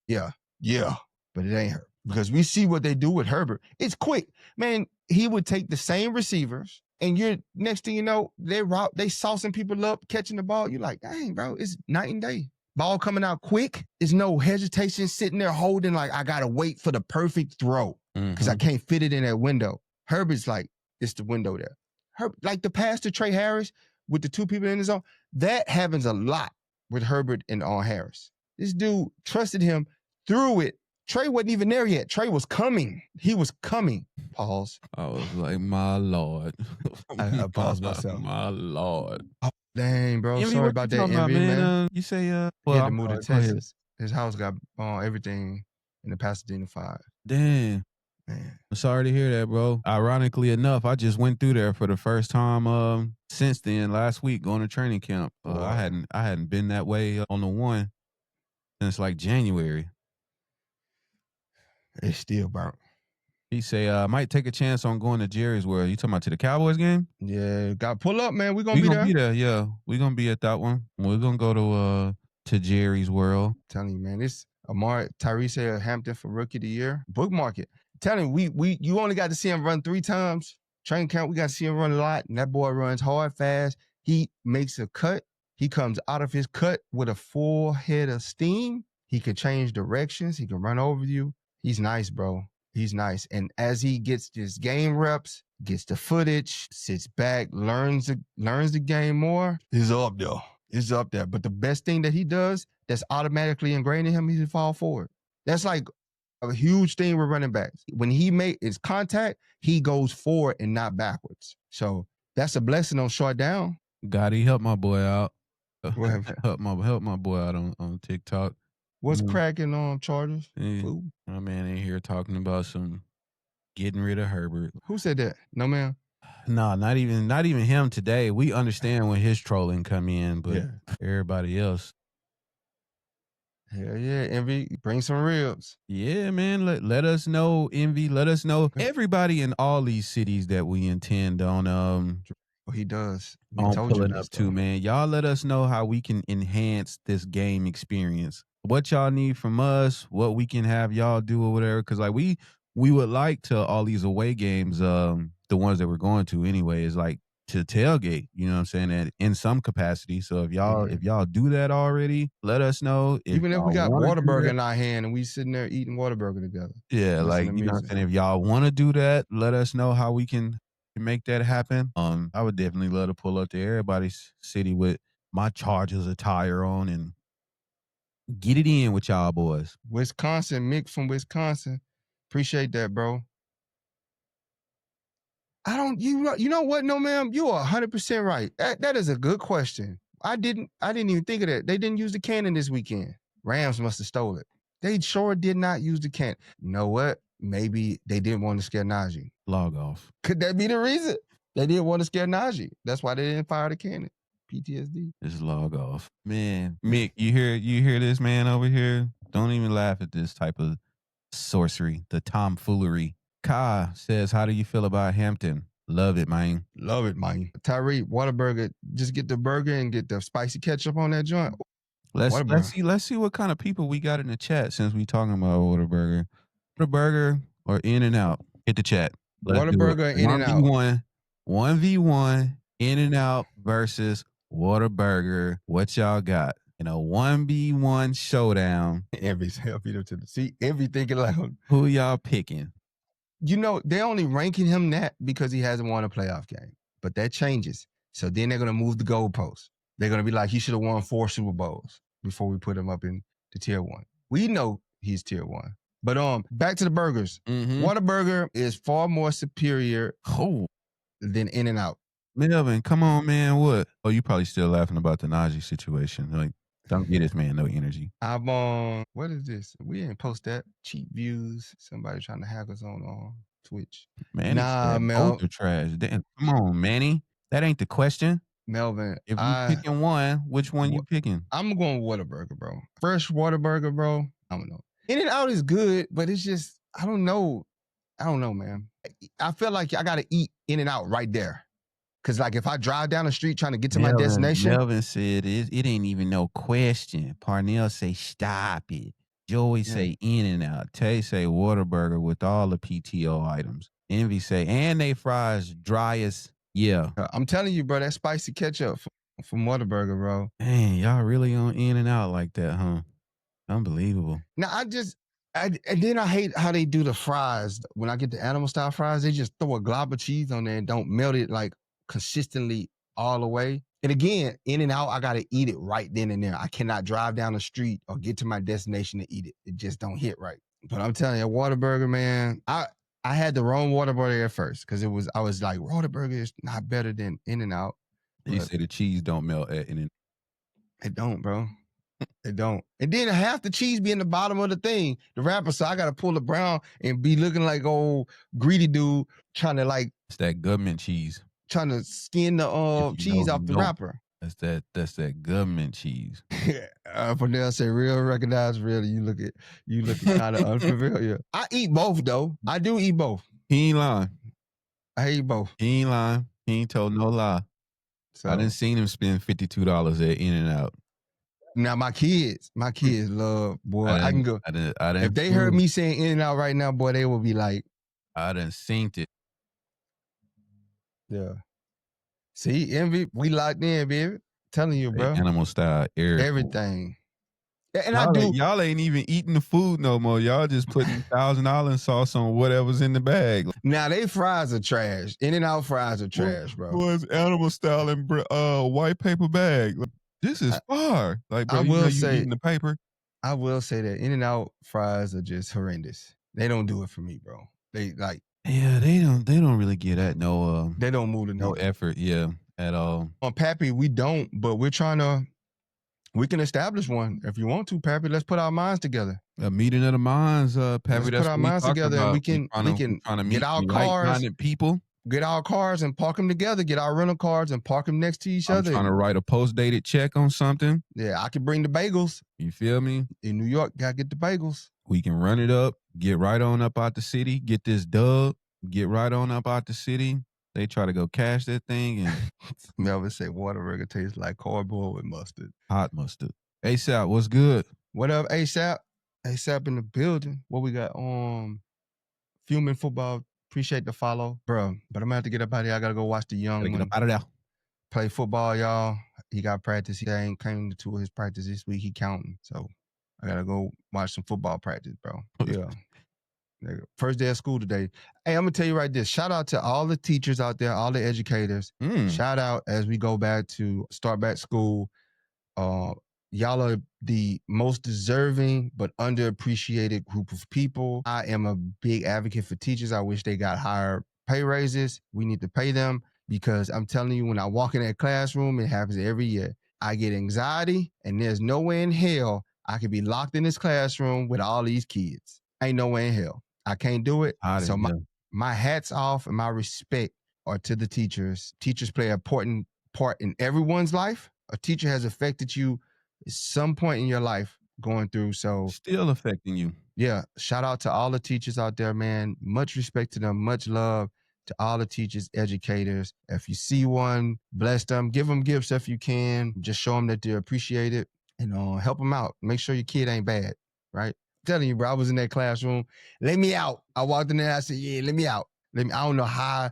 yeah, but it ain't Herbert. Because we see what they do with Herbert. It's quick. Man, he would take the same receivers, and you're next thing you know, they saucing people up, catching the ball. You're like, dang, bro, it's night and day. Ball coming out quick. There's no hesitation sitting there holding like I gotta wait for the perfect throw because I can't fit it in that window. Herbert's like, it's the window there. Like the pass to Trey Harris with the 2 people in the zone, that happens a lot with Herbert and Harris. This dude trusted him, threw it. Trey wasn't even there yet. Trey was coming. He was coming. Pause. I was like, my Lord. I paused myself. My Lord. Oh, dang, bro. Sorry about that, Envy, man. You say, he had to move to Texas. His house got everything in the Pasadena 5. Dang. Man. I'm sorry to hear that, bro. Ironically enough, I just went through there for the first time since then, last week, going to training camp. I hadn't been that way on the one since like January. It's still burnt. He say, I might take a chance on going to Jerry's World. You talking about to the Cowboys game? Yeah, got to pull up, man. We're going to be there. Yeah, we're going to be at that one. We're going to go to Jerry's World. I'm telling you, man, this Tyrese Hampton for Rookie of the Year. Bookmark it. I'm telling you, you only got to see him run 3 times. Training camp, we got to see him run a lot, and that boy runs hard, fast. He makes a cut. He comes out of his cut with a full head of steam. He can change directions. He can run over you. He's nice, bro. He's nice. And as he gets his game reps, gets the footage, sits back, learns the game more, he's up there. He's up there. But the best thing that he does that's automatically ingrained in him, he's to fall forward. That's like a huge thing with running backs. When he makes his contact, he goes forward and not backwards. So That's a blessing on short down. Gotti, help my boy out. help my boy out on TikTok. What's cracking on Chargers? My man in here talking about some getting rid of Herbert. Who said that? No, ma'am. No, not even him today. We understand when his trolling come in, but everybody else. Hell yeah, Envy, bring some ribs. Yeah, man. Let us know, Envy. Let us know. Everybody in all these cities that we intend on he does. I'm pulling up too, man. Y'all let us know how we can enhance this game experience. What y'all need from us, what we can have y'all do or whatever. Cause like we would like to all these away games, the ones that we're going to anyway, is like to tailgate, you know what I'm saying? And in some capacity. So if y'all do that already, let us know. Even if we got Whataburger in our hand and we sitting there eating Whataburger together. Yeah, like you know what I'm saying? If y'all want to do that, let us know how we can make that happen. I would definitely love to pull up to everybody's city with my Chargers attire on and get it in with y'all boys. Wisconsin, Mick from Wisconsin. Appreciate that, bro. You know what? No, ma'am, you are 100% right. That is a good question. I didn't even think of that. They didn't use the cannon this weekend. Rams must have stole it. They sure did not use the cannon. You know what? Maybe they didn't want to scare Najee. Log off. Could that be the reason? They didn't want to scare Najee. That's why they didn't fire the cannon. PTSD. Just log off. Man, Mick, you hear this man over here? Don't even laugh at this type of sorcery, the tomfoolery. Ka says, how do you feel about Hampton? Love it, man. Love it, man. Tyree, Whataburger, just get the burger and get the spicy ketchup on that joint. Let's see what kind of people we got in the chat since we talking about Whataburger. Whataburger or In-N-Out? Hit the chat. Whataburger, In-N-Out. 1v1, In-N-Out versus Whataburger. What y'all got? 1v1 showdown. Envy's helping him to the seat. Envy thinking like, who y'all picking? They're only ranking him that because he hasn't won a playoff game. But that changes. So then they're going to move the goalposts. They're going to be like, he should have won 4 Super Bowls before we put him up in the tier 1. We know he's tier 1. But back to the burgers. Whataburger is far more superior than In-N-Out. Melvin, come on, man. What? Oh, you probably still laughing about the Najee situation. Like, don't get this man no energy. I'm on, what is this? We didn't post that. Cheap views. Somebody trying to hack us on Twitch. Manny said both are trash. Damn, come on, Manny. That ain't the question. Melvin, if you picking one, which one you picking? I'm going Whataburger, bro. Fresh Whataburger, bro. I don't know. In-N-Out is good, but it's just, I don't know, man. I feel like I got to eat In-N-Out right there. Because, like, if I drive down the street trying to get to my destination. Melvin said it ain't even no question. Parnell say, stop it. Joey say In-N-Out. Tay say Whataburger with all the PTO items. Envy say, and they fries dry as, I'm telling you, bro, that spicy ketchup from Whataburger, bro. Man, y'all really on In-N-Out like that, huh? Unbelievable. Now, and then I hate how they do the fries. When I get the animal style fries, they just throw a glob of cheese on there and don't melt it like consistently all the way. And again, In-N-Out, I got to eat it right then and there. I cannot drive down the street or get to my destination to eat it. It just don't hit right. But I'm telling you, Whataburger, man, I had the wrong Whataburger at first because I was like, Whataburger is not better than In-N-Out. You say the cheese don't melt at In-N-Out. It don't, bro. It don't. And then half the cheese be in the bottom of the thing, the wrapper. So I got to pull the brown and be looking like old greedy dude trying to like. It's that government cheese. Trying to skin the cheese off the wrapper. That's that government cheese. Parnell say real, recognize real. You look at kind of unfamiliar. I eat both though. I do eat both. He ain't lying. I eat both. He ain't lying. He ain't told no lie. So I done seen him spend $52 at In-N-Out. Now my kids love, boy. I can go. If they heard me saying In-N-Out right now, boy, they will be like, I done seen it. Yeah. See, Envy, we locked in, baby. Telling you, bro. Animal style, everything. And y'all ain't even eating the food no more. Y'all just putting $1,000 sauce on whatever's in the bag. Now they fries are trash. In-N-Out fries are trash, bro. Boys, animal style and white paper bag. This is far. Like, bro, I will say, eating the paper. I will say that In-N-Out fries are just horrendous. They don't do it for me, bro. They like. Yeah, they don't really get at no they don't move the no needle. effort, yeah, at all. On Pappy, we don't, but we can establish one if you want to, Pappy. Let's put our minds together. A meeting of the minds, Pappy. Let's that's put our what we minds talking together, about. and we can trying to get meet our some cars, like-minded people. get our cars and park them together. Get our rental cars and park them next to each other. I'm trying to write a post-dated check on something. Yeah, I can bring the bagels. You feel me? In New York, gotta get the bagels. We can run it up, get right on up out the city, get this dub, get right on up out the city. They try to go cash that thing and Melvin say Whataburger tastes like cardboard with mustard. Hot mustard. ASAP, what's good? What up, ASAP? ASAP in the building. What we got? Fuming football. Appreciate the follow, bro. But I'm gonna have to get up out of here. I gotta go watch the young Get up out of there. Play football, y'all. He got practice. He ain't came to his practice this week. He counting. So I gotta go watch some football practice, bro. Yeah. First day of school today. Hey, I'm gonna tell you right this. Shout out to all the teachers out there, all the educators. Shout out as we go back to start back school. Y'all are the most deserving but underappreciated group of people. I am a big advocate for teachers. I wish they got higher pay raises. We need to pay them because I'm telling you, when I walk in that classroom, it happens every year. I get anxiety, and there's no way in hell I could be locked in this classroom with all these kids. Ain't no way in hell. I can't do it. So my hats off and my respect are to the teachers. Teachers play an important part in everyone's life. A teacher has affected you at some point in your life going through. So still affecting you. Yeah. Shout out to all the teachers out there, man. Much respect to them. Much love to all the teachers, educators. If you see one, bless them. Give them gifts if you can. Just show them that they're appreciated and help them out. Make sure your kid ain't bad, right? I'm telling you, bro, I was in that classroom. Let me out. I walked in there. I said, yeah, let me out. I don't know how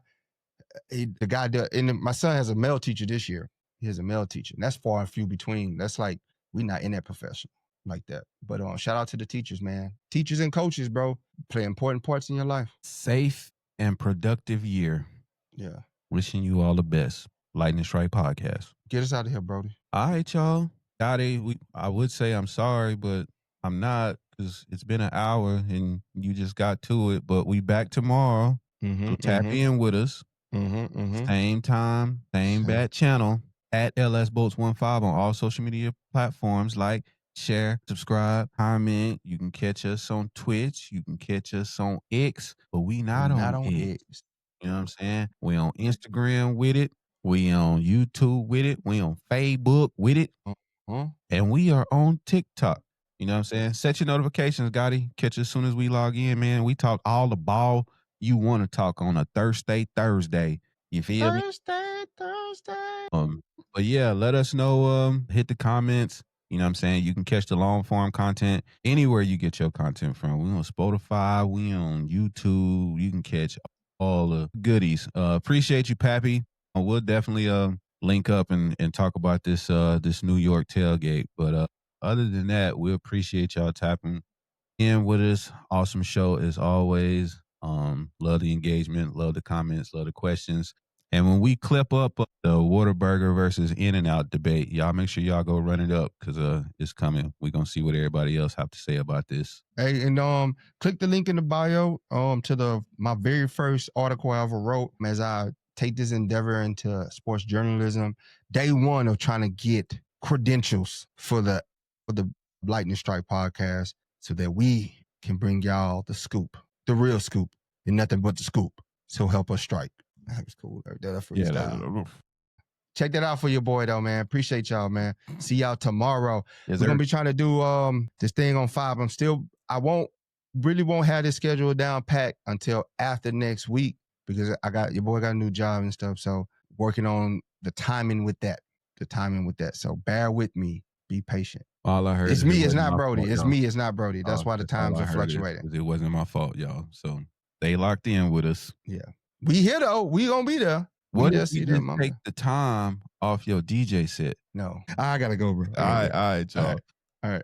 the guy did. And my son has a male teacher this year. He has a male teacher. And that's far and few between. That's like, we're not in that profession like that. But shout out to the teachers, man. Teachers and coaches, bro, play important parts in your life. Safe and productive year. Yeah. Wishing you all the best. Lightning Strike Podcast. Get us out of here, Brodie. All right, y'all. I would say I'm sorry, but I'm not, because it's been an hour and you just got to it. But we back tomorrow. So tap in with us. Same time, same bat channel at LSBolts15 on all social media platforms. Like, share, subscribe, comment. You can catch us on Twitch. You can catch us on X, but we not on X. You know what I'm saying? We on Instagram with it. We on YouTube with it. We on Facebook with it. And we are on TikTok. You know what I'm saying? Set your notifications, Gotti. Catch us as soon as we log in, man. We talk all the ball you want to talk on a Thursday. You feel me? Thursday. But yeah, let us know. Hit the comments. You know what I'm saying? You can catch the long form content anywhere you get your content from. We on Spotify. We on YouTube. You can catch all the goodies. Appreciate you, Pappy. We'll definitely link up and talk about this New York tailgate. But other than that, we appreciate y'all tapping in with us. Awesome show as always. Love the engagement, love the comments, love the questions. And when we clip up the Whataburger versus In-N-Out debate, y'all make sure y'all go run it up because it's coming. We're going to see what everybody else have to say about this. Hey, and click the link in the bio to my very first article I ever wrote as I take this endeavor into sports journalism. Day one of trying to get credentials for the Lightning Strike podcast so that we can bring y'all the scoop, the real scoop, and nothing but the scoop. So help us strike. That was cool. Check that out for your boy, though, man. Appreciate y'all, man. See y'all tomorrow. We're going to be trying to do this thing on 5. I won't have this schedule down packed until after next week because your boy got a new job and stuff. So working on the timing with that. So bear with me. Be patient. All I heard it's me, it's not Brodie. It's me, it's not Brodie. That's why the times are fluctuating. It wasn't my fault, y'all. So they locked in with us. Yeah. We here, though. We going to be there. What if you just take the time off your DJ set? No. I got to go, bro. All right, y'all. All right.